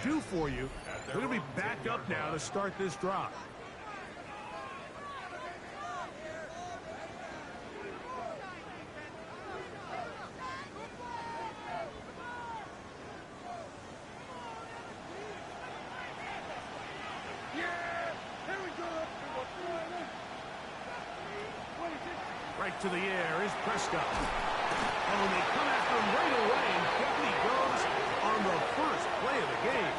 do for you. They're going to be back up now to start this drive. Right to the air is Prescott. And they come after him right away, and down he goes on the first play of the game.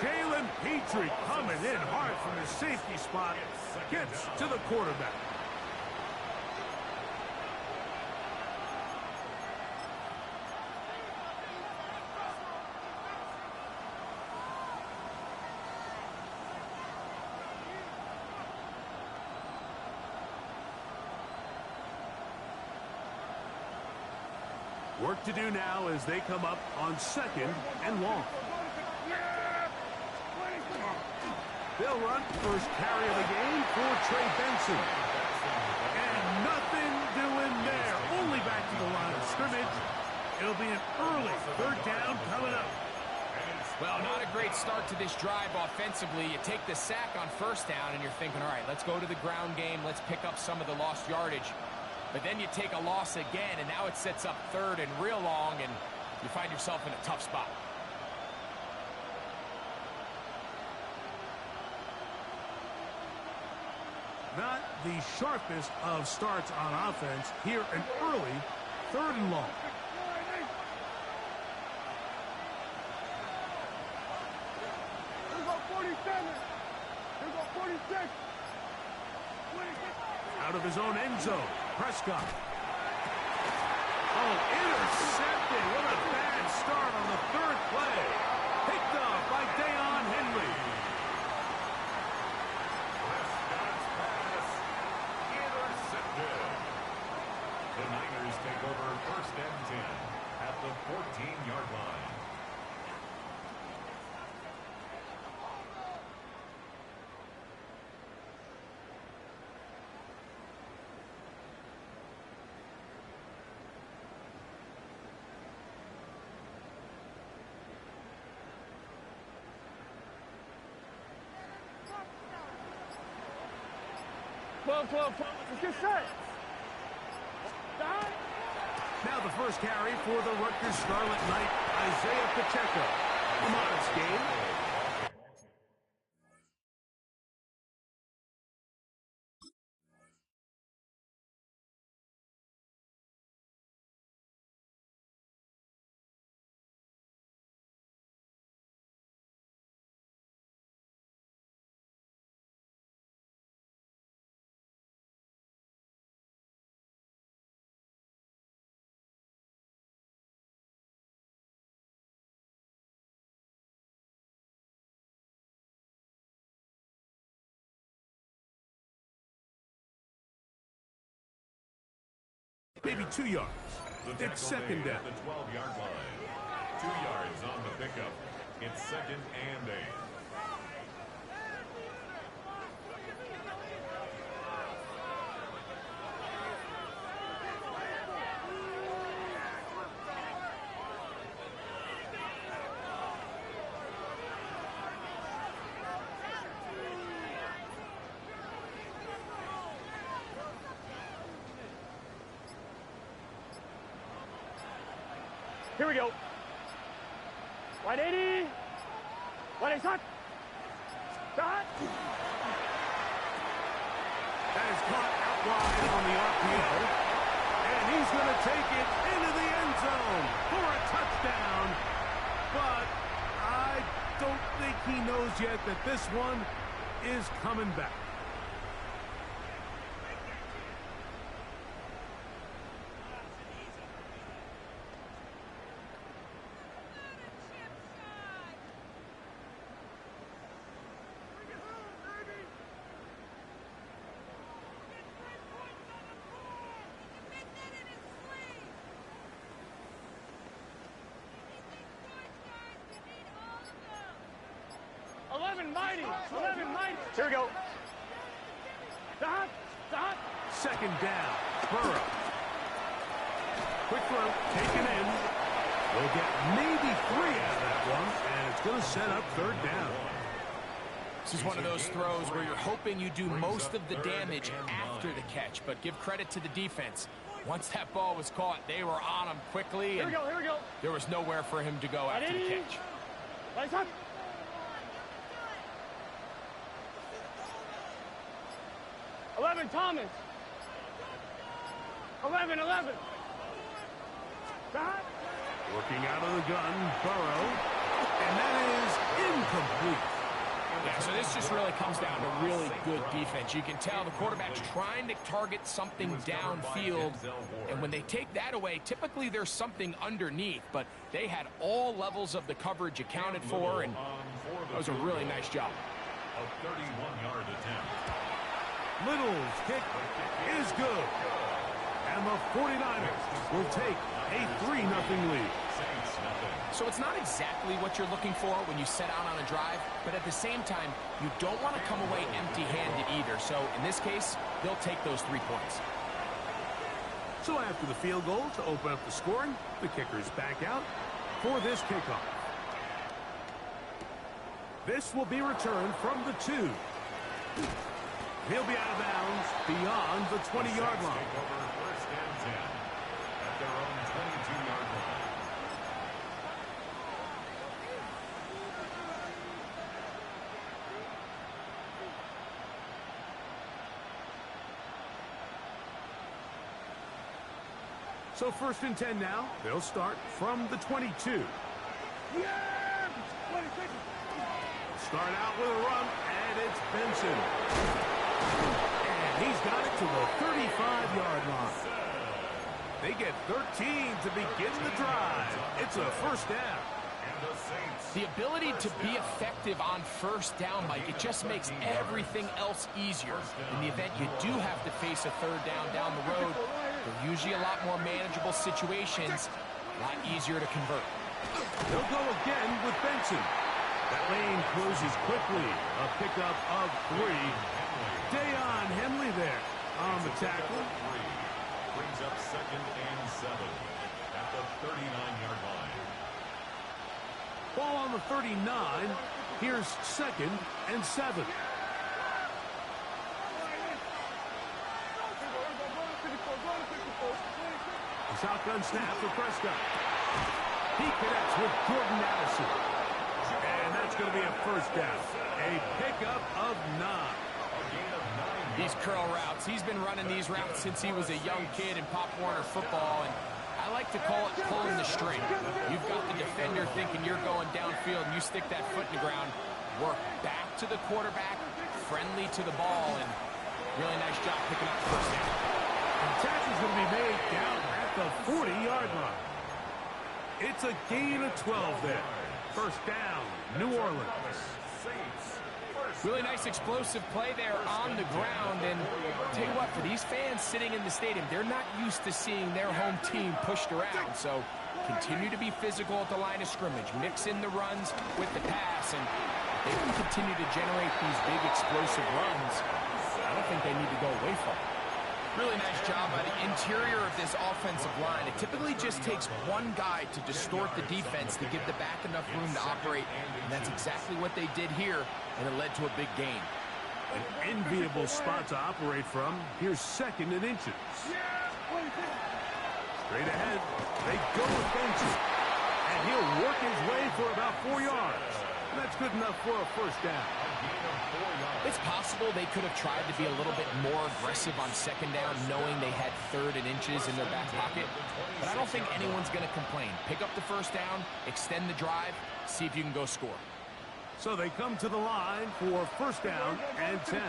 Jalen Petrie coming in hard from his safety spot, gets to the quarterback. Work to do now as they come up on 2nd and long. They'll run first carry of the game for Trey Benson. And nothing doing there. Only back to the line of scrimmage. It'll be an early 3rd down coming up. Well, not a great start to this drive offensively. You take the sack on 1st down and you're thinking, all right, let's go to the ground game. Let's pick up some of the lost yardage. But then you take a loss again, and now it sets up 3rd and real long, and you find yourself in a tough spot. Not the sharpest of starts on offense. Here an early 3rd and long. Here's go 47. Here's go 46. Out of his own end zone, Prescott. Oh, intercepted. What a bad start on the 3rd play. Picked up by Deion Henry. Prescott's pass intercepted. The Niners take over 1st and 10 at the 14-yard line. Let's get set. Now the first carry for the Rutgers Scarlet Knight, Isaiah Pacheco. A modest game. Maybe 2 yards. It's 2nd down. At the 12-yard line. 2 yards on the pickup. It's 2nd and 8. Here we go. 180. 180. Shot. That is caught out wide on the RPO. And he's going to take it into the end zone for a touchdown. But I don't think he knows yet that this one is coming back. Here we go. 2nd down. Burrow. Quick throw. Taken in. They'll get maybe 3 out of that one, and it's going to set up third down. This is one of those throws where you're hoping you do most of the damage after the catch, but give credit to the defense. Once that ball was caught, they were on him quickly, and Here we go. there was nowhere for him to go after the catch. Lights up. 11, Thomas. 11. Stop. Working out of the gun, Burrow, and that is incomplete. Yeah, so this just really comes down to really good defense. You can tell the quarterback's trying to target something downfield, and when they take that away, typically there's something underneath, but they had all levels of the coverage accounted for, and that was a really nice job. A 31-yard attempt. Little's kick is good. And the 49ers will take a 3-0 lead. So it's not exactly what you're looking for when you set out on a drive, but at the same time, you don't want to come away empty-handed either. So in this case, they'll take those 3 points. So after the field goal to open up the scoring, the kicker's back out for this kickoff. This will be returned from the 2. He'll be out of bounds beyond the 20-yard line. Take over first and 10 at their own 22-yard line. So first and 10 now. They'll start from the 22. Start out with a run, and it's Benson. And he's got it to the 35-yard line. They get 13 to begin the drive. It's a first down. The ability to be effective on first down, Mike, it just makes everything else easier. In the event you do have to face a third down the road, they're usually a lot more manageable situations, a lot easier to convert. They'll go again with Benson. That lane closes quickly. A pickup of 3. Dayon Henley there on the tackle. Brings up second and 7 at the 39-yard line. Ball on the 39. Here's second and 7. Shotgun snap for Prescott. He connects with Jordan Addison. And that's going to be a first down. A pickup of 9. These curl routes, he's been running these routes since he was a young kid in Pop Warner football, and I like to call it pulling the string. You've got the defender thinking you're going downfield, and you stick that foot in the ground, work back to the quarterback, friendly to the ball, and really nice job picking up the first down. And tackle's going to be made down at the 40-yard line. It's a gain of 12 there. First down, New Orleans. Really nice explosive play there on the ground, and I'll tell you what, for these fans sitting in the stadium, they're not used to seeing their home team pushed around, so continue to be physical at the line of scrimmage, mix in the runs with the pass, and if they can continue to generate these big explosive runs, I don't think they need to go away from it. Really nice job by the interior of this offensive line. It typically just takes one guy to distort the defense to give the back enough room to operate, and that's exactly what they did here, and it led to a big gain. An enviable spot to operate from. Here's second and inches. Straight ahead, they go with Benson, and he'll work his way for about 4 yards. And that's good enough for a first down. It's possible they could have tried to be a little bit more aggressive on second down, knowing they had third and inches in their back pocket. But I don't think anyone's going to complain. Pick up the first down, extend the drive, see if you can go score. So they come to the line for first down and 10.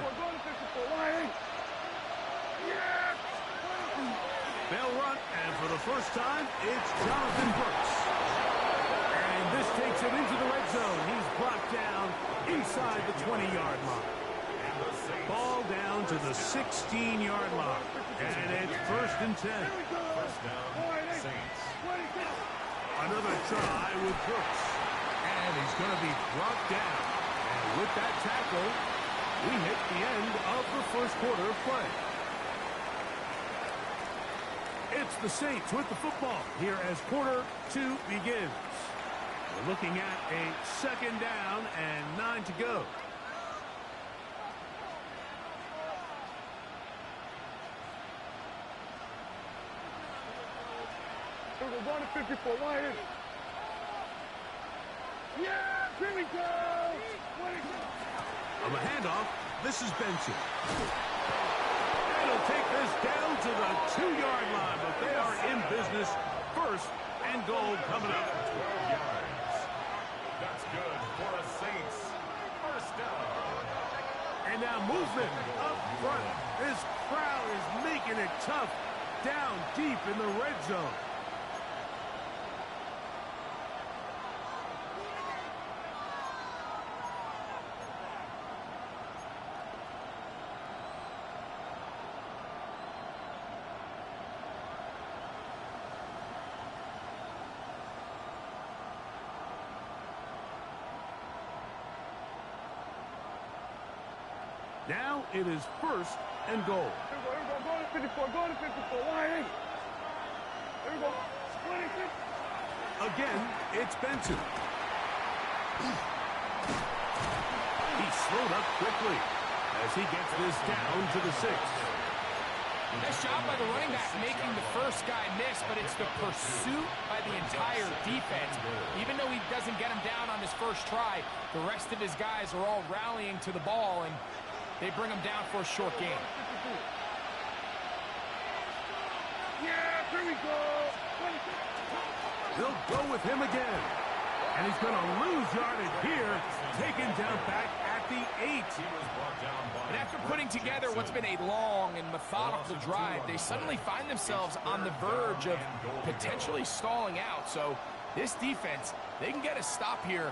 They'll run, and for the first time, it's Jonathan Brooks. And this takes him into the red zone. He's brought down inside the 20-yard line. Ball down to the 16-yard line. And it's first and 10. First down, Saints. Another try with Brooks. And he's going to be brought down. And with that tackle, we hit the end of the first quarter of play. It's the Saints with the football here as quarter 2 begins. We're looking at a 2nd down and 9 to go. We're going to 54. Wide. Yeah, here we go. On the handoff, this is Benson. They'll take this down to the 2-yard line, but they are in business. 1st and goal coming up. 12 yards. That's good for a Saints 1st down. And now movement up front. This crowd is making it tough down deep in the red zone. Now it is 1st and goal. Here we go. Go to 54. Go to 54. Wide. Here we go. 26. Again, it's Benson. He slowed up quickly as he gets this down to the 6. Nice job by the running back making the first guy miss, but it's the pursuit by the entire defense. Even though he doesn't get him down on his first try, the rest of his guys are all rallying to the ball, and they bring him down for a short game. Yeah, here we go. They'll go with him again. And he's going to lose yardage here, taken down back at the 8. And after putting together what's been a long and methodical drive, they suddenly find themselves on the verge of potentially stalling out. So this defense, they can get a stop here.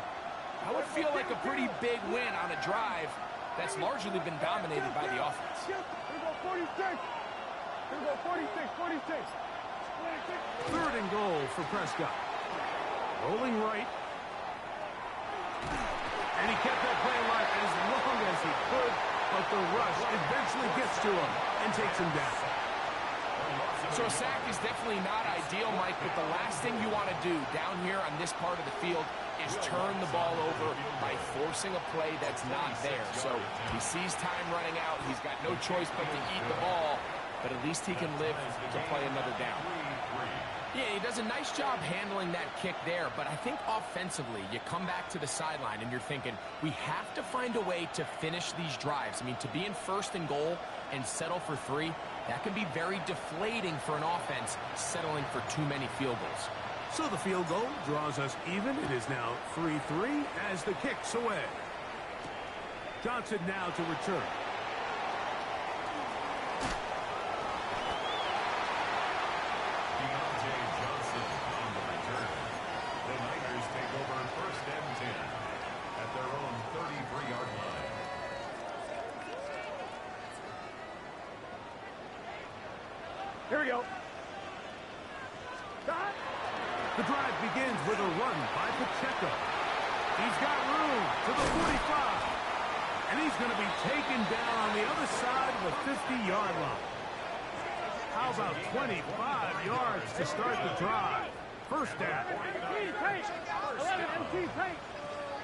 I would feel like a pretty big win on a drive that's largely been dominated by the offense. Here we go, 46. Here we go, 46, 46. 3rd and goal for Prescott. Rolling right. And he kept that play alive as long as he could, but the rush eventually gets to him and takes him down. So a sack is definitely not ideal, Mike, but the last thing you want to do down here on this part of the field is turn the ball over by forcing a play that's not there. So he sees time running out. He's got no choice but to eat the ball, but at least he can live to play another down. Yeah, he does a nice job handling that kick there, but I think offensively, you come back to the sideline and you're thinking, we have to find a way to finish these drives. I mean, to be in 1st and goal and settle for 3, that can be very deflating for an offense settling for too many field goals. So the field goal draws us even. It is now 3-3 as the kick's away. Johnson now to return. Here we go. The drive begins with a run by Pacheco. He's got room to the 45. And he's going to be taken down on the other side of the 50-yard line. How about 25 yards to start the drive? 1st down. 11, MT, paint.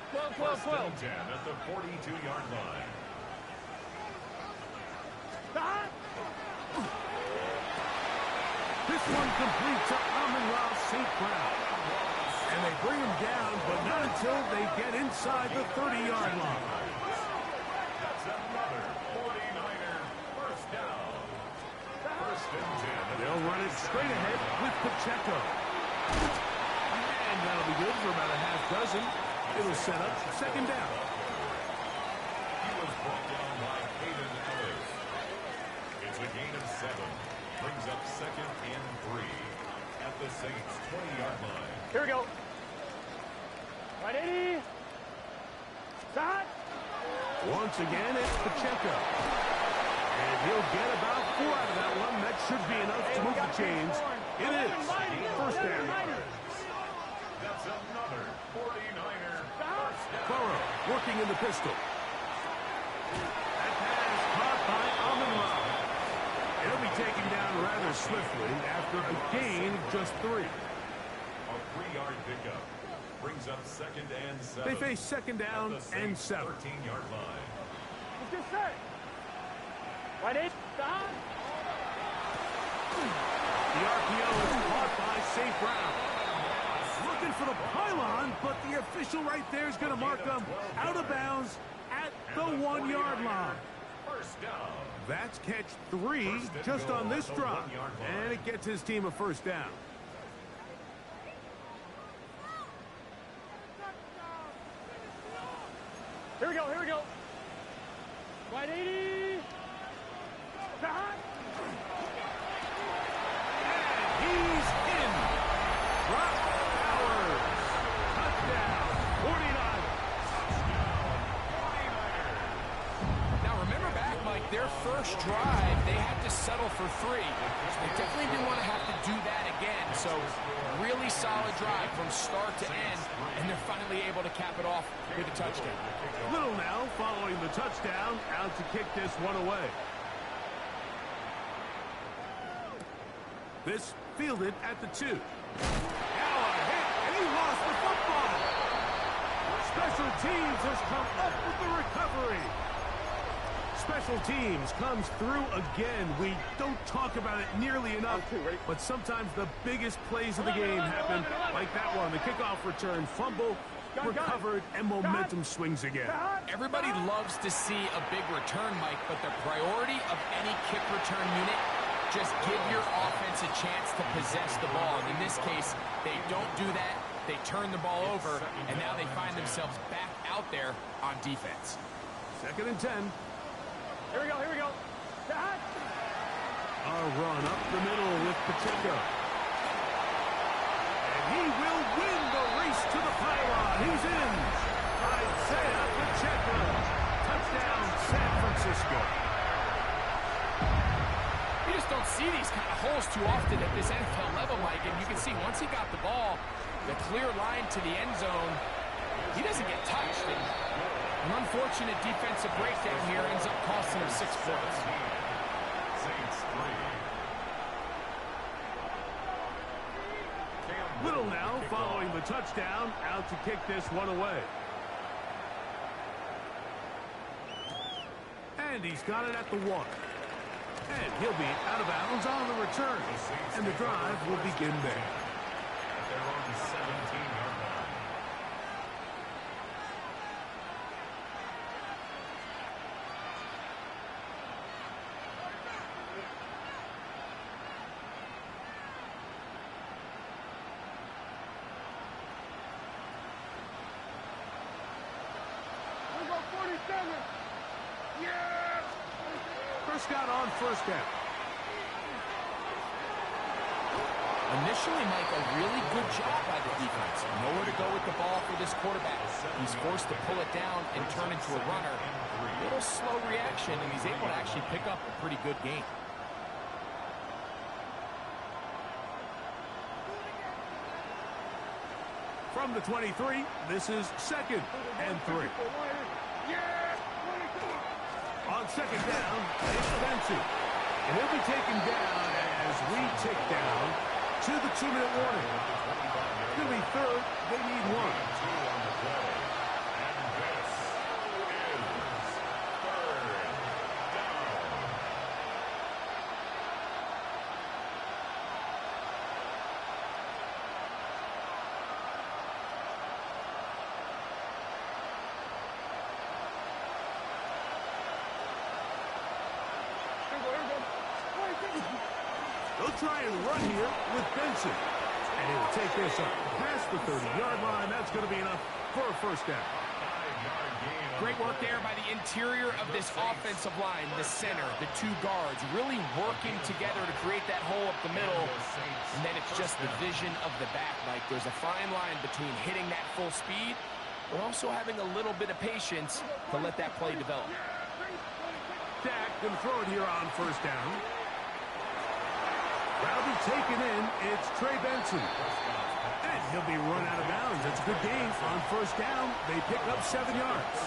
12, 12, 12. At the 42-yard line. This one complete to Amon-Ra St. Brown. And they bring him down, but not until they get inside the 30-yard line. That's another 49er 1st down. 1st and 10. They'll run it straight ahead with Pacheco. And that'll be good for about a half dozen. It'll set up 2nd down. He was brought down by Hayden Ellis. It's a gain of 7. Brings up 2nd and 3 at the Saints 20-yard line. Here we go. Right, 80. Shot. Once again, it's Pacheco. And he'll get about 4 out of that one. That should be enough to move the chains. It is 1st down. That's another 49er 1st down. Burrow working in the pistol. That pass caught by Amon-Ra. He'll be taken down rather swiftly after a gain of just 3. A 3-yard pickup brings up 2nd and 7. They face 2nd down and 7. 13-yard line. Let's get set. Right in. Stop. The RPO is caught by St. Brown. Looking for the pylon, but the official right there is going to mark them out of bounds at the 1-yard line. First down. That's catch 3 just on this drive, and it gets his team a first down. Here we go, here we go. Right 80. Behind. And he's in. Brock Bowers. Touchdown. 49. Now remember back, Mike, their first drive, they had to settle for 3. So they definitely didn't want to have to do that again. So really solid drive from start to end, and they're finally able to cap it off with a touchdown. Little now following the touchdown, out to kick this one away. This fielded at the 2. Now a hit, and he lost the football. Special teams has come up with the recovery. Special teams comes through again. We don't talk about it nearly enough, but sometimes the biggest plays of the game happen like that one. The kickoff return, fumble, recovered, and momentum swings again. Everybody loves to see a big return, Mike, but the priority of any kick return unit, just give your offense a chance to possess the ball. And in this case, they don't do that. They turn the ball over, and now they find themselves back out there on defense. 2nd and 10. Here we go, here we go. Behind. A run up the middle with Pacheco. And he will win the race to the pylon. He's in. Isaiah Pacheco. Touchdown, San Francisco. You just don't see these kind of holes too often at this NFL level, Mike. And you can see once he got the ball, the clear line to the end zone, he doesn't get touched. And an unfortunate defensive breakdown here ends up costing him 6 points. Saints 3. Little now following the touchdown, out to kick this one away. And he's got it at the 1. And he'll be out of bounds on the return. And the drive will begin there. They're on the 17-yard line. We go 47. Yes! Prescott on first down. Initially, Mike, a really good job by the defense. Nowhere to go with the ball for this quarterback. He's forced to pull it down and turn into a runner. A little slow reaction, and he's able to actually pick up a pretty good game. From the 23, this is 2nd and 3. On 2nd down, it's Benson. And he'll be taken down as we tick down to the 2-minute warning. It's going to be 3rd. They need 1. They'll try and run here with Benson. And he'll take this up past the 30-yard line. That's going to be enough for a first down. Great work there by the interior of this offensive line, the center, the 2 guards, really working together to create that hole up the middle. And then it's just the vision of the back, Mike. There's a fine line between hitting that full speed, but also having a little bit of patience to let that play develop. Dak going to throw it here on first down. That'll be taken in. It's Trey Benson. And he'll be run out of bounds. That's a good gain on first down. They pick up 7 yards.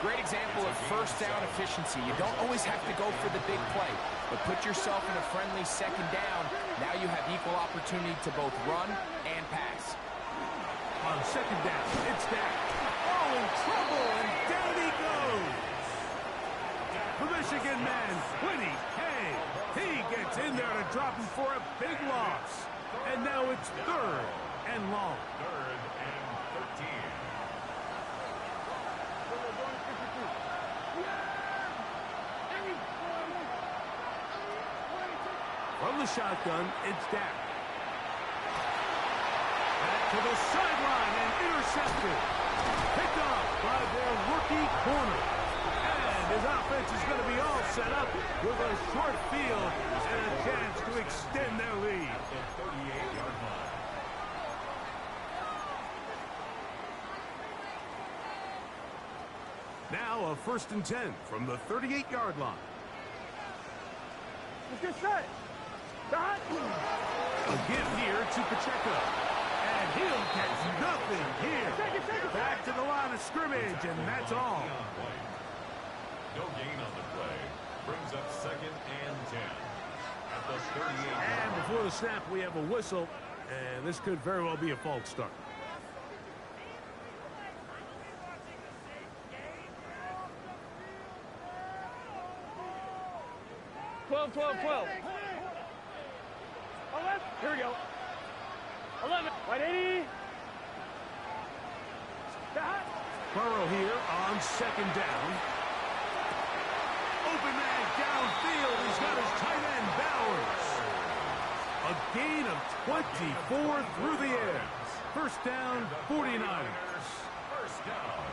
Great example of first down efficiency. You don't always have to go for the big play, but put yourself in a friendly second down. Now you have equal opportunity to both run and pass. On second down, it's down. Oh, in trouble, and down he goes. The Michigan man, Quinny Hay. He gets in there to drop him for a big loss. And now it's 3rd and long. 3rd and 13. From the shotgun, it's down. Back to the sideline and intercepted. Picked off by their rookie corner. And his offense is going to be all set up with a short field and a chance to extend their lead. At the 38-yard line. Now a 1st and 10 from the 38-yard line. Let's get set. Dot. A give here to Pacheco. And he'll catch nothing here. Back to the line of scrimmage, and that's all. No gain on the play. Brings up 2nd and 10. At the 38-yard line. And before the snap, we have a whistle. And this could very well be a false start. Twelve. 11. Here we go. 11. Right 80. Dot. Burrow here on 2nd down. Open man downfield. He's got his tight end Bowers. A gain of 24 through the air. 1st down, 49ers.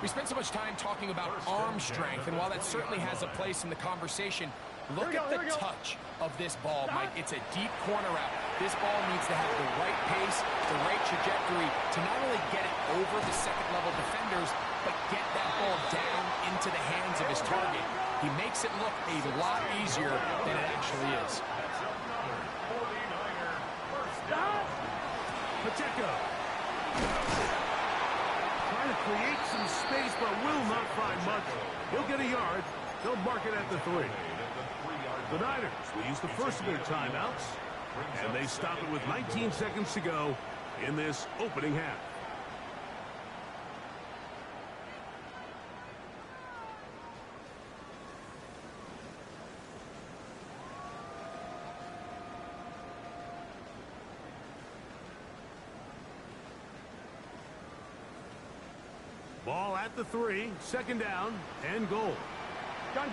We spent so much time talking about arm strength, and while that certainly has a place in the conversation, look at the touch of this ball, Mike. It's a deep corner route. This ball needs to have the right pace, the right trajectory to not only get it over the second-level defenders, but get that ball down into the hands of his target. He makes it look a lot easier than it actually is. Pacheco. Trying to create some space, but will not find much. He'll get a yard. They'll mark it at the 3. The Niners will use the first of their timeouts, and they stop it with 19 seconds to go in this opening half. Ball at the 3, 2nd down, and goal. Gun.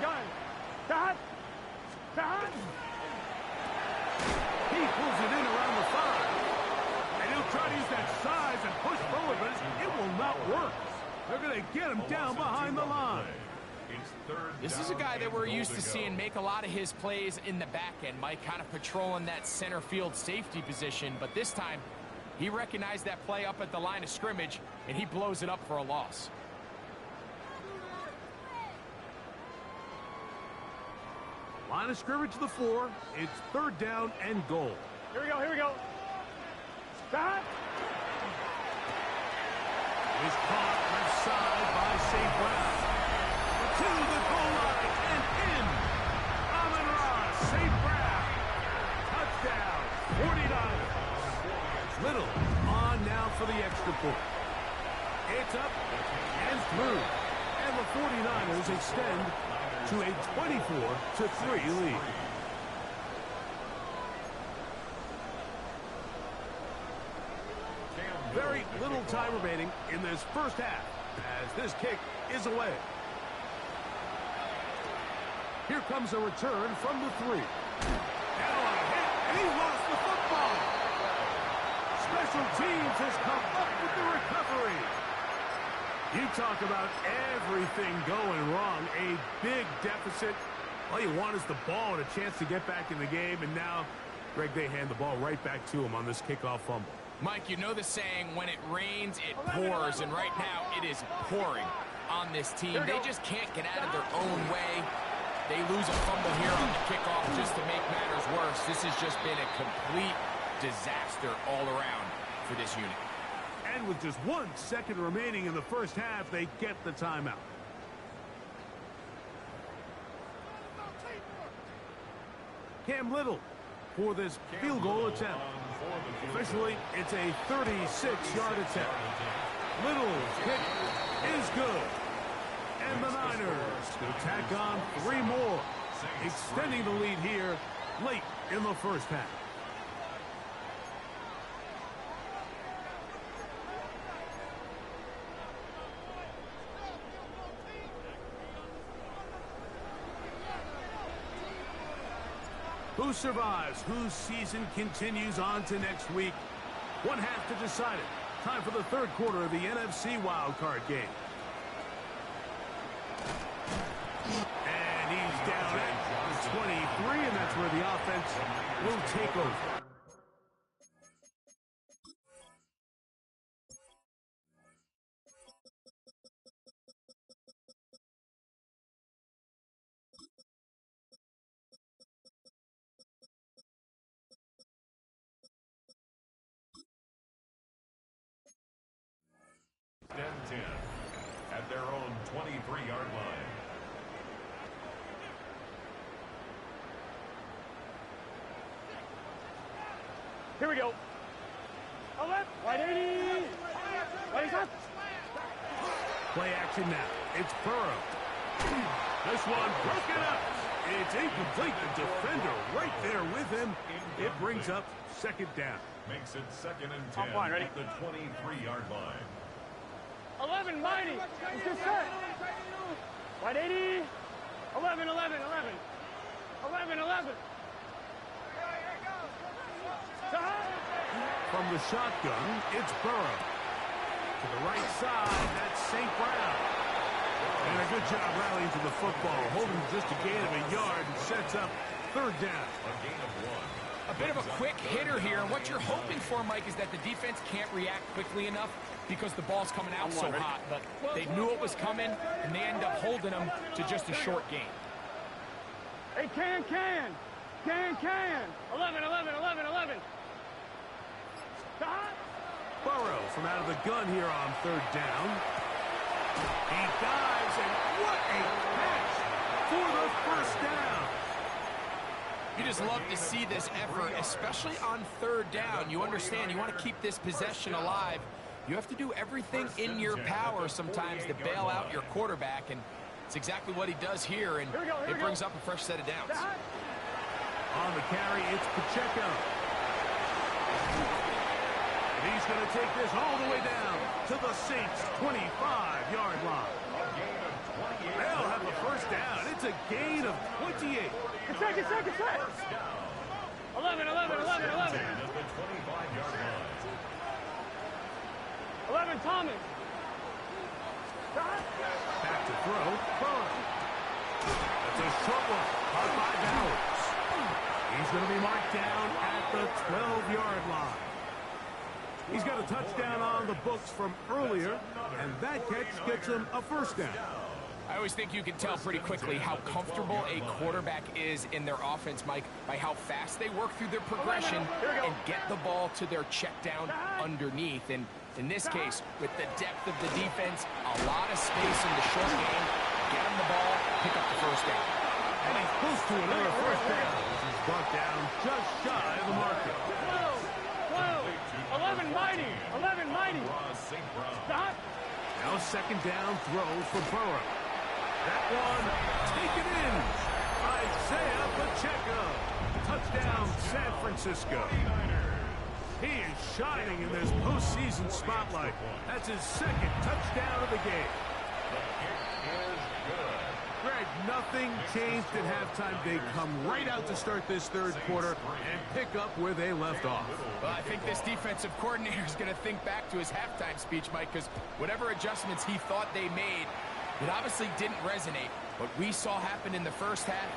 Dot. He pulls it in around the 5. And he'll try to use that size and push forward, but it will not work. They're going to get him down behind the line. This is a guy that we're used to seeing make a lot of his plays in the back end, Mike, kind of patrolling that center field safety position. But this time, he recognized that play up at the line of scrimmage, and he blows it up for a loss. Line of scrimmage to the 4. It's 3rd down and goal. Here we go. Dot. Is caught left side by St. Brown. To the goal line and in. Amon-Ra, St. Brown. Touchdown, 49ers. Little on now for the extra point. It's up and through. And the 49ers extend to a 24-3 lead. Very little time remaining in this first half as this kick is away. Here comes a return from the 3. Now a hit, and he lost the football. Special teams has come up with the recovery. You talk about everything going wrong. A big deficit. All you want is the ball and a chance to get back in the game. And now, Greg, they hand the ball right back to him on this kickoff fumble. Mike, you know the saying, when it rains, it pours. And right now, it is pouring on this team. They just can't get out of their own way. They lose a fumble here on the kickoff just to make matters worse. This has just been a complete disaster all around for this unit. And with just 1 second remaining in the first half, they get the timeout. Cam Little for this field goal attempt. Officially, it's a 36-yard attempt. Little's kick is good. And the Niners will tack on 3 more, extending the lead here late in the first half. Who survives? Whose season continues on to next week? One half to decide it. Time for the third quarter of the NFC wildcard game. And he's down at 23, and that's where the offense will take over. And 10 at their own 23-yard line. Here we go. Oh, left. Wide 80. Wide up. Play action now. It's Burrow. This one broken up. It's incomplete. The defender right there with him. It brings up second down. Makes it 2nd and 10 ready? at the 23-yard line. 11, mighty. It's good set. Wide 80. 11, 11, 11. 11, 11. From the shotgun, it's Burrow. To the right side, that's St. Brown. And a good job rallying to the football, holding just a gain of a yard and sets up third down. A gain of 1. A bit of a quick hitter here, and what you're hoping for, Mike, is that the defense can't react quickly enough because the ball's coming out so hot. But they knew it was coming, and they end up holding them to just a short gain. Hey, can. 11, 11, 11, 11. Burrow from out of the gun here on third down. He dives, and what a catch for the first down. You just love to see this effort, especially on third down. You understand, you want to keep this possession alive. You have to do everything in your power sometimes to bail out your quarterback, and it's exactly what he does here, and it brings up a fresh set of downs. On the carry, it's Pacheco. And he's going to take this all the way down to the Saints' 25-yard line. They'll have the first down. It's a gain of 28. Good set. 11, 11, 11, 11. 11, Thomas. Back to throw. Burrow. That's a short one. Caught by Bowers. He's going to be marked down at the 12-yard line. He's got a touchdown on the books from earlier, and that catch gets him a first down. I always think you can tell pretty quickly how comfortable a quarterback is in their offense, Mike, by how fast they work through their progression and get the ball to their check down underneath. And in this case, with the depth of the defense, a lot of space in the short game, get him the ball, pick up the first down. And he's close to another first down, which is brought down just shy of the marker. 11, mighty. 11, mighty. Stop. Now second down throw for Burrow. That one taken in. Isaiah Pacheco. Touchdown, San Francisco. He is shining in this postseason spotlight. That's his second touchdown of the game. Greg, nothing changed at halftime. They come right out to start this third quarter and pick up where they left off. Well, I think this defensive coordinator is going to think back to his halftime speech, Mike, because whatever adjustments he thought they made, it obviously didn't resonate. What we saw happen in the first half,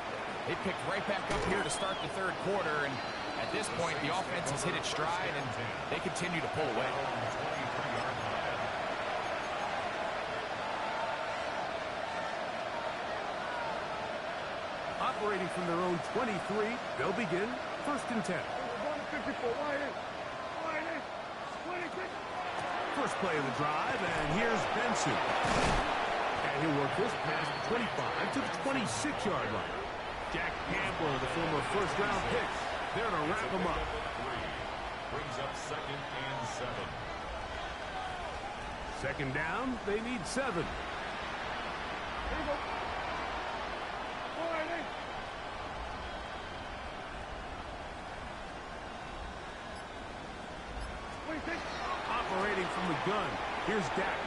they picked right back up here to start the third quarter, and at this point, the offense has hit its stride, and they continue to pull away. Operating from their own 23, they'll begin first and 10. First play of the drive, and here's Benson. And he'll work this past 25 to the 26-yard line. Jack Campbell, the former first-round pick, there to wrap him up. Brings up 2nd and 7. Second down, they need 7. Here we go. 4-8. Operating from the gun, here's Dak.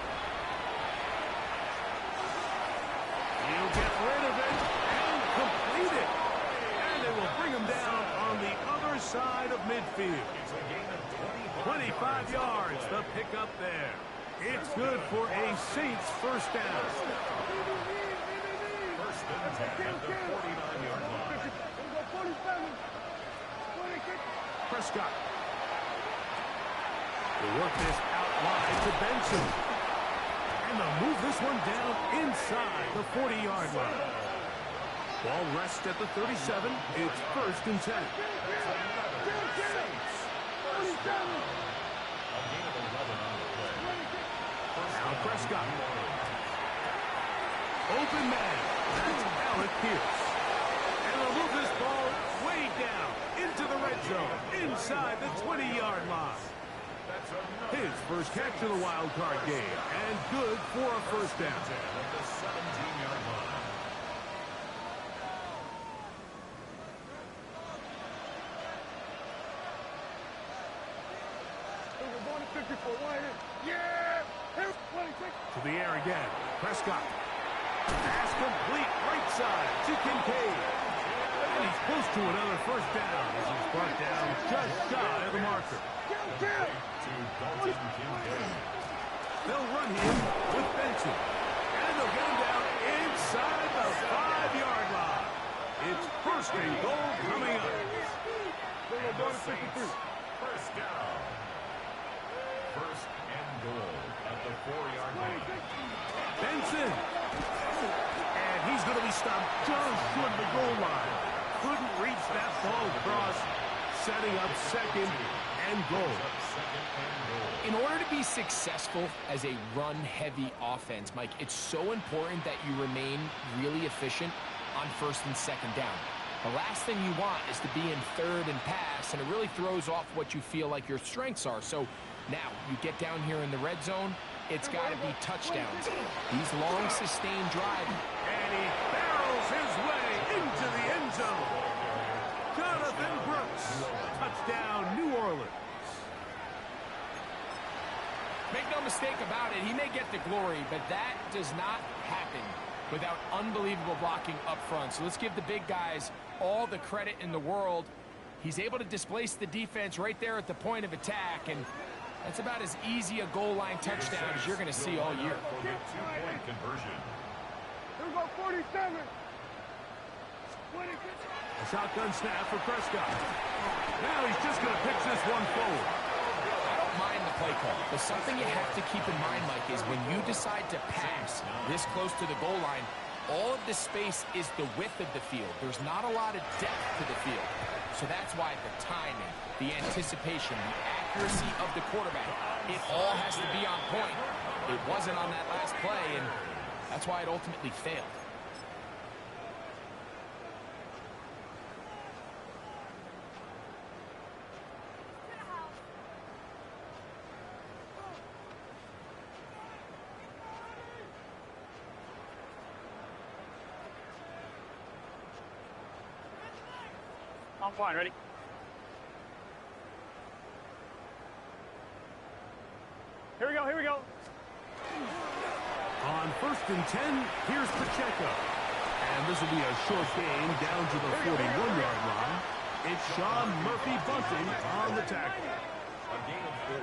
He'll get rid of it and complete it. And they will bring him down on the other side of midfield. 25 yards, the pickup there. It's good for a Saints first down. First and 10 at the 49-yard line. Prescott. They work this out wide to Benson. And they'll move this one down inside the 40-yard line. Ball rests at the 37. It's first and 10. Now Prescott. Open man. That's Alec Pierce. And they'll move this ball way down into the red zone, inside the 20-yard line. His first catch of the wild card game, and good for a first down. At the 17-yard line. To the air again. Prescott. Pass complete right side to Kincaid. And he's close to another first down as he's brought down just shy of the marker. They'll run him with Benson. And they'll get him down inside the 5-yard line. It's first and goal coming up. First down. First and goal at the 4-yard line. Benson. And he's going to be stopped just short of the goal line. Couldn't reach that ball across, setting up second and goal. In order to be successful as a run-heavy offense, Mike, it's so important that you remain really efficient on first and second down. The last thing you want is to be in third and pass, and it really throws off what you feel like your strengths are. So now you get down here in the red zone, it's got to be touchdowns. These long, sustained drives. And he barrels his way into the end zone. Jonathan Brooks, touchdown, New Orleans. Make no mistake about it, he may get the glory, but that does not happen without unbelievable blocking up front. So let's give the big guys all the credit in the world. He's able to displace the defense right there at the point of attack, and that's about as easy a goal line touchdown as you're going to see all year. Two-point conversion. Here we go, 47. A shotgun snap for Prescott. Now he's just going to pitch this one forward. I don't mind the play call, but something you have to keep in mind, Mike, is when you decide to pass this close to the goal line, all of the space is the width of the field. There's not a lot of depth to the field. So that's why the timing, the anticipation, the accuracy of the quarterback, it all has to be on point. It wasn't on that last play, and that's why it ultimately failed. I'm fine, ready? Here we go, here we go. On first and 10, here's Pacheco. And this will be a short gain down to the 41-yard line. It's Sean Murphy bunting on the tackle. A gain of 4.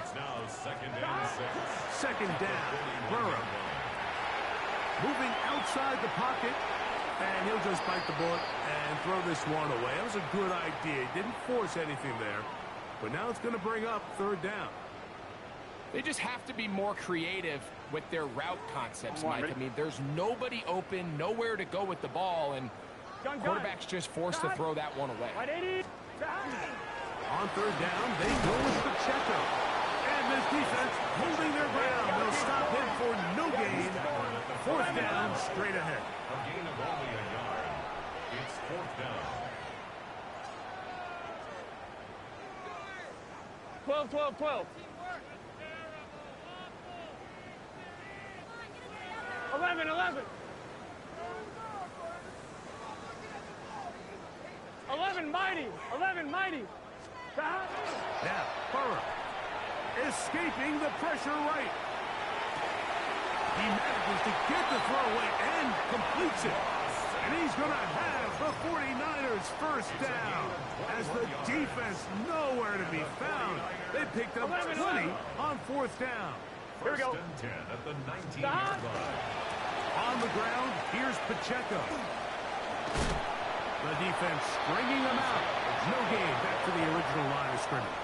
It's now second and 6. Second down, Burrow. Moving outside the pocket. And he'll just bite the bullet and throw this one away. That was a good idea. He didn't force anything there. But now it's going to bring up third down. They just have to be more creative with their route concepts, Mike. I mean, there's nobody open, nowhere to go with the ball, and quarterback's just forced to throw that one away. On third down, they go with Pacheco. And this defense holding their ground. They'll stop him for no gain. Fourth down, straight ahead. A gain of only a yard. 12, 12, 12. 11, 11. 11, mighty. 11, mighty. Now, Burrow escaping the pressure right. He manages to get the throw away and completes it. And he's going to have the 49ers first down as the defense nowhere to be found. They picked up 20 on fourth down. Here we go. First and 10 at the 19-yard line. On the ground, here's Pacheco. The defense stringing them out. No gain back to the original line of scrimmage.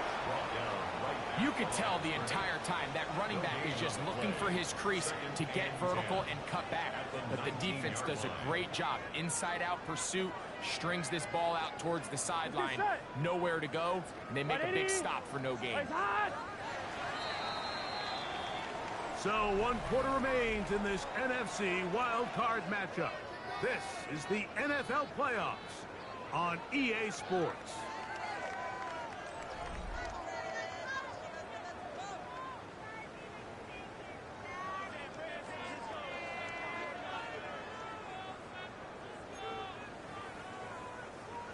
You could tell the entire time that running back is just looking for his crease to get vertical and cut back. But the defense does a great job. Inside-out pursuit, strings this ball out towards the sideline. Nowhere to go, and they make a big stop for no gain. So 1 quarter remains in this NFC wild card matchup. This is the NFL playoffs on EA Sports.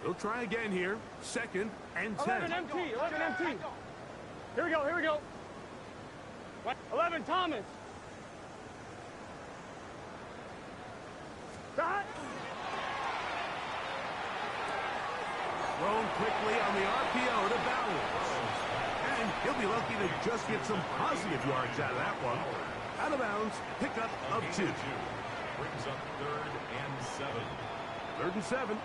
We'll try again here. 2nd and 10. 11 MT, 11 MT. Here we go, here we go. 11 Thomas. Dot. Thrown quickly on the RPO to Bowers. And he'll be lucky to just get some positive yards out of that one. Out of bounds, pickup of 2. Brings up 3rd and 7. 3rd and 7.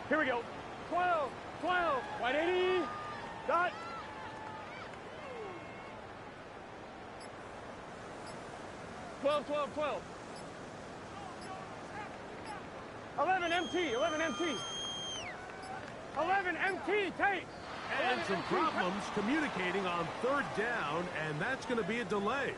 Here we go. 12, 12, 180. Dot. 12, 12, 12. 11 MT, 11 MT. 11 MT, Tate. And some problems communicating on 3rd down, and that's going to be a delay.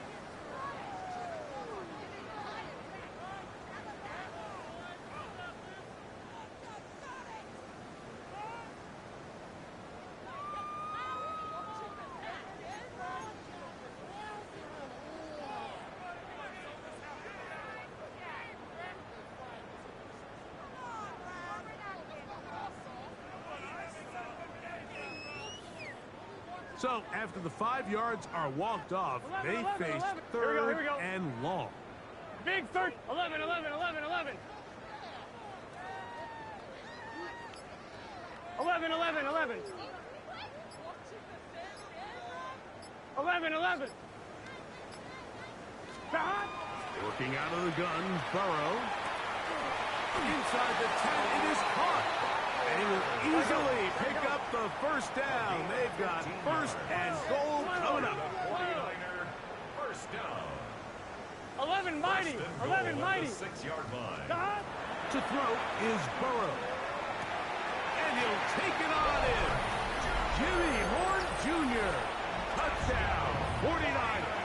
So, after the 5 yards are walked off, 11, they 11, face 11. 3rd Here we go. and long. Big 3rd. 11, 11, 11, 11. 11, 11, 11. 11, 11. Dot. Working out of the gun, Burrow. Inside the 10, it is caught. They will easily pick up the first down. They've got 1st and goal coming up. 1st down. 11 mighty. 11 mighty. 6-yard line. Dot. To throw is Burrow. And he'll take it on in. Jimmy Horn Jr. Touchdown, 49ers.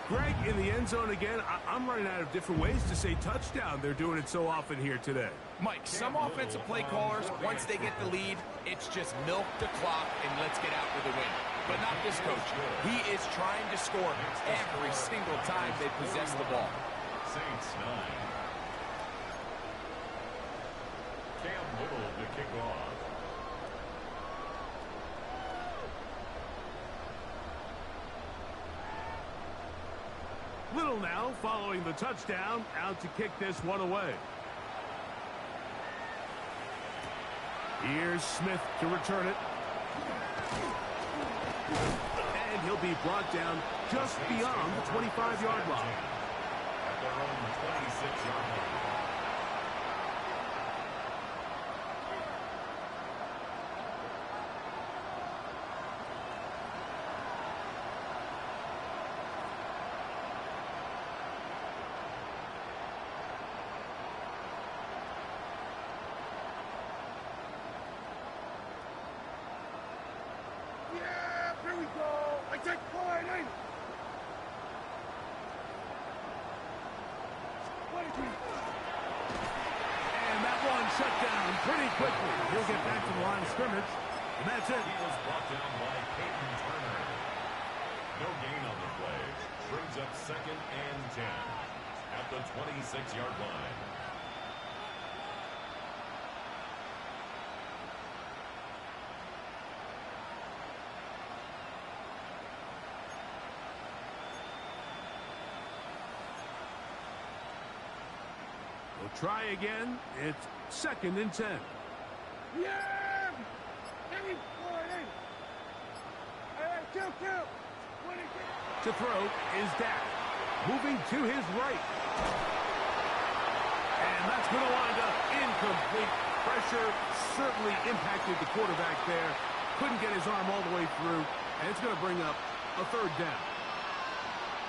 Greg, in the end zone again, I'm running out of different ways to say touchdown. They're doing it so often here today. Mike, some offensive play callers, once they get the lead, it's just milk the clock and let's get out with a win. But not this coach. He is trying to score every single time they possess the ball. Saints 9. Cam Little to kick off. Little now, following the touchdown, out to kick this one away. Here's Smith to return it. And he'll be brought down just beyond the 25-yard line. At their own 26-yard line. Here we go. I take point. And that one shut down And pretty quickly, he'll get back to the line of scrimmage. And that's it. He was brought down by Peyton Turner. No gain on the play. Brings up 2nd and 10 at the 26-yard line. We'll try again. It's 2nd and 10. Yeah! Give me 4-8. Kill. To throw is Dak. Moving to his right. And that's going to wind up incomplete. Pressure certainly impacted the quarterback there. Couldn't get his arm all the way through. And it's going to bring up a 3rd down.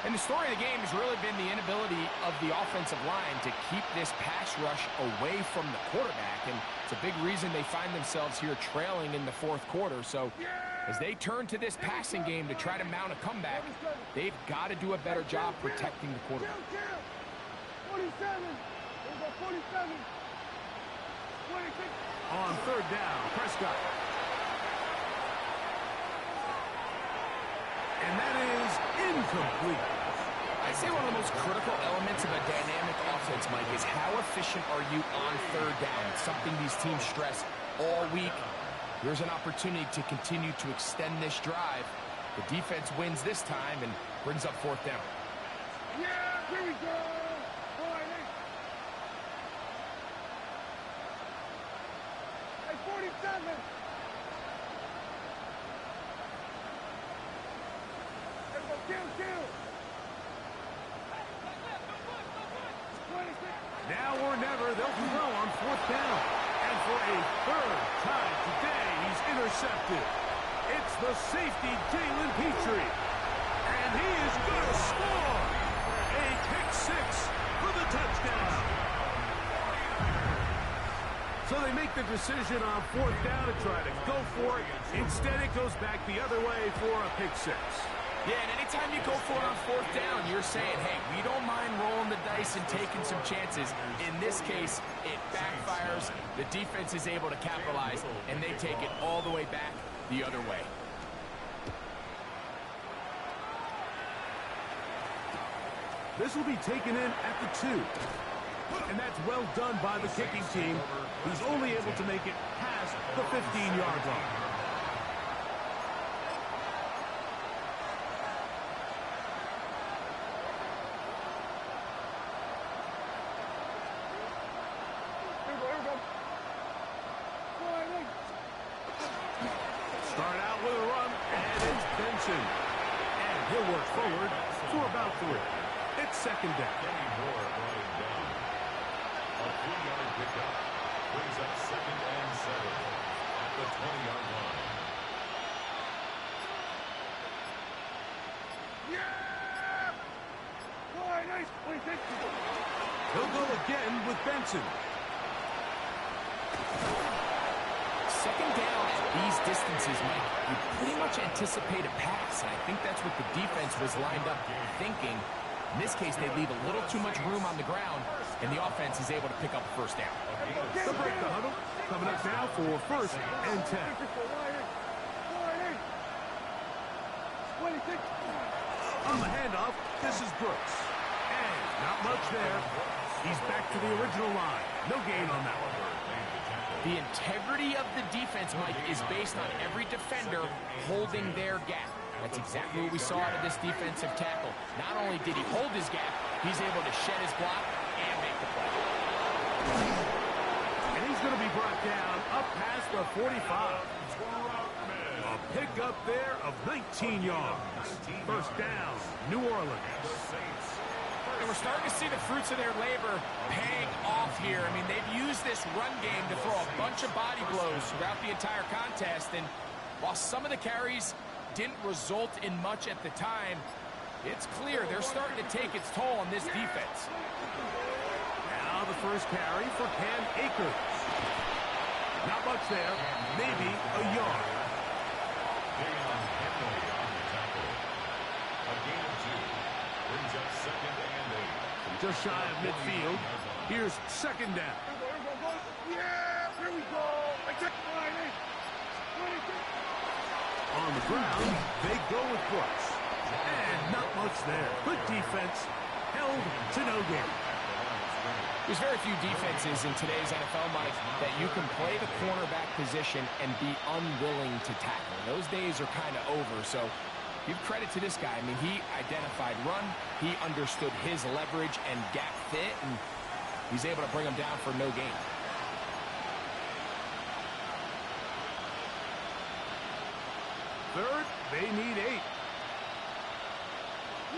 And the story of the game has really been the inability of the offensive line to keep this pass rush away from the quarterback. And it's a big reason they find themselves here trailing in the 4th quarter. So as they turn to this passing game to try to mount a comeback, they've got to do a better job protecting the quarterback. 47. There's a 47. 26. On 3rd down, Prescott. And that is incomplete. I'd say one of the most critical elements of a dynamic offense, Mike, is how efficient are you on 3rd down? It's something these teams stress all week. Here's an opportunity to continue to extend this drive. The defense wins this time and brings up 4th down. Yeah, here we go. 47. Kill. 26. Now or never, they'll throw on 4th down. And for a 3rd time today, he's intercepted. It's the safety, Jalen Petrie. And he is going to score. A pick 6 for the touchdown. So they make the decision on 4th down to try to go for it. Instead, it goes back the other way for a pick 6. Yeah, and anytime you go for it on 4th down, you're saying, hey, we don't mind rolling the dice and taking some chances. In this case, it backfires. The defense is able to capitalize, and they take it all the way back the other way. This will be taken in at the 2. And that's well done by the kicking team, who's only able to make it past the 15-yard line. Start out with a run, and it's Benson. And he'll work forward for about 3. It's 2nd down. Kenny Moore brought him down. A 3-yard pickup brings up 2nd and 7 at the 20-yard line. Yeah! Boy, nice. He'll go again with Benson. 2nd down at these distances, Mike, you pretty much anticipate a pass, and I think that's what the defense was lined up thinking. In this case, they leave a little too much room on the ground, and the offense is able to pick up a 1st down. They'll break the huddle. Coming up now for 1st and 10. 26. On the handoff, this is Brooks. And not much there. He's back to the original line. No gain on that one. The integrity of the defense, Mike, is based on every defender holding their gap. That's exactly what we saw out of this defensive tackle. Not only did he hold his gap, he's able to shed his block and make the play. And he's going to be brought down up past the 45. A pickup there of 19 yards. 1st down, New Orleans. And we're starting to see the fruits of their labor paying off here. I mean, they've used this run game to throw a bunch of body blows throughout the entire contest. And while some of the carries didn't result in much at the time, it's clear they're starting to take its toll on this defense. Now the first carry for Cam Akers. Not much there, maybe a yard. A gain of 2 brings up 2nd and 8. Just shy of midfield. Here's 2nd down. Yeah, here we On the ground, they go with Brooks. And not much there. Good defense, held to no gain. There's very few defenses in today's NFL, Mike, that you can play the cornerback position and be unwilling to tackle. Those days are kind of over, so give credit to this guy. I mean, he identified run, he understood his leverage and gap fit, and he's able to bring him down for no gain. Third, they need 8.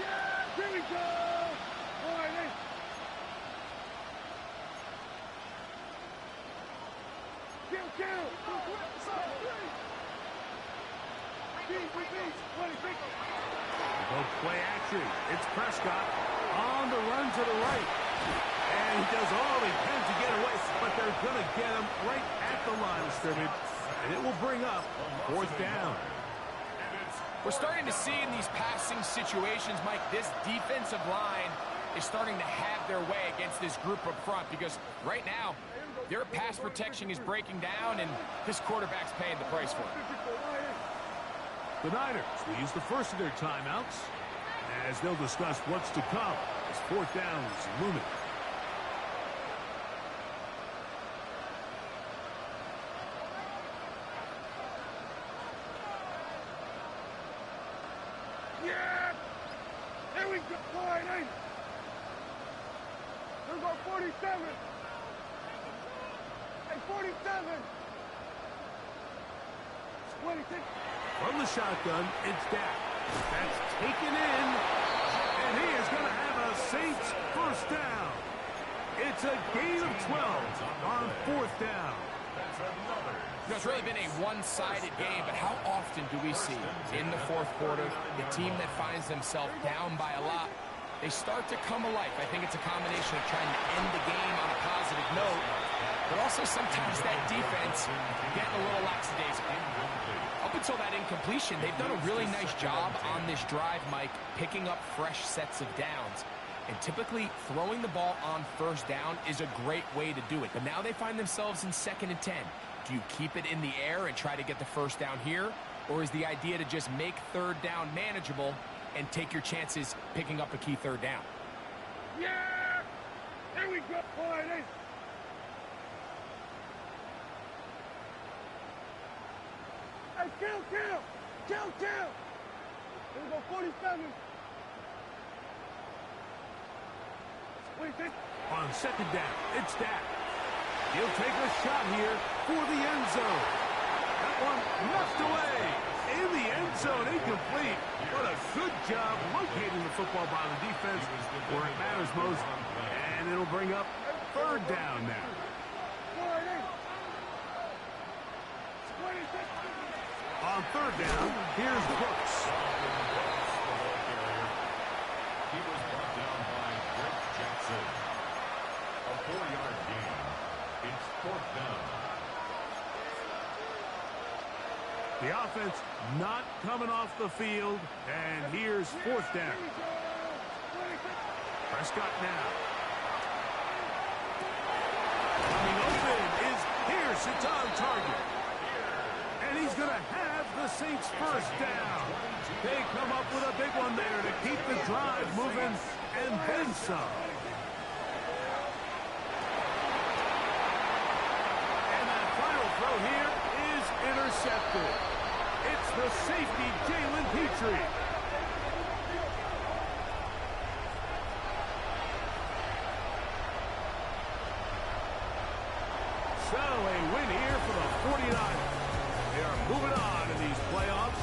Yeah, here we go. All right, hey. Kill. Go play action. It's Prescott on the run to the right. And he does all he can to get away, but they're going to get him right at the line of scrimmage. And it will bring up 4th down. We're starting to see in these passing situations, Mike, this defensive line is starting to have their way against this group up front because right now, their pass protection is breaking down, and this quarterback's paying the price for it. The Niners will use the first of their timeouts as they'll discuss what's to come as 4th down is looming. Yeah! Here we go. All right, hey. We're going 47. Hey, 47. 26. From the shotgun, it's Dak. That's taken in, and he is going to have a Saints first down. It's a gain of 12 on 4th down. You know, it's really been a one-sided game, but how often do we see in the 4th quarter the team that finds themselves down by a lot, they start to come alive. I think it's a combination of trying to end the game on a positive note, but also sometimes that defense getting a little lackadaisical. Up until that incompletion, they've done a really nice job on this drive, Mike, picking up fresh sets of downs. And typically, throwing the ball on 1st down is a great way to do it. But now they find themselves in 2nd and 10. Do you keep it in the air and try to get the 1st down here? Or is the idea to just make 3rd down manageable and take your chances picking up a key 3rd down? Yeah! Here we go. All right, hey. Hey, kill. Here we go, 47. 26. On 2nd down, it's Dak. He'll take a shot here for the end zone. That one knocked away. In the end zone, incomplete. What a good job locating the football by the defense where it matters most. And it'll bring up 3rd down now. On 3rd down, here's Brooks. He was brought down by Drake Jackson. A 4-yard gain. It's 4th down. The offense not coming off the field, and here's 4th down. Prescott now. Coming open is Pierce. It's on target. And he's going to have the Saints first down. They come up with a big one there to keep the drive moving, and then some. And that final throw here is intercepted. It's the safety, Jalen Petrie. So a win here for the 49ers. They are moving on in these playoffs.